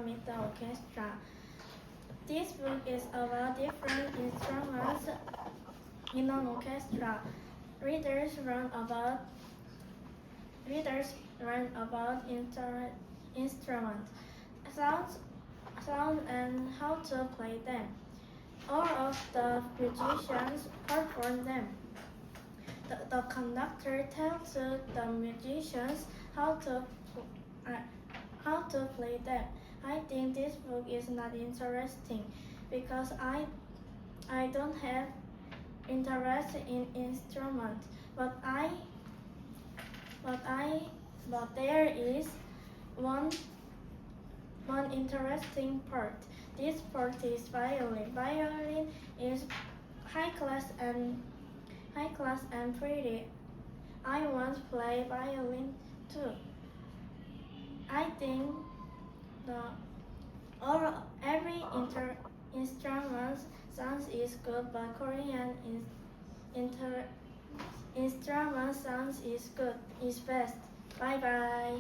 meet the orchestra. This book is about different instruments in an orchestra. Readers learn about instruments, sound and how to play them. All of the musicians perform them. The conductor tells the musicians how to play them. I think this book is not interesting because I don't have interest in instruments, but there is one interesting part. This part is violin. Violin is high class and pretty. I want to play violin too. I think the every instrument sounds is good, but Korean instrument sounds is best. Bye bye.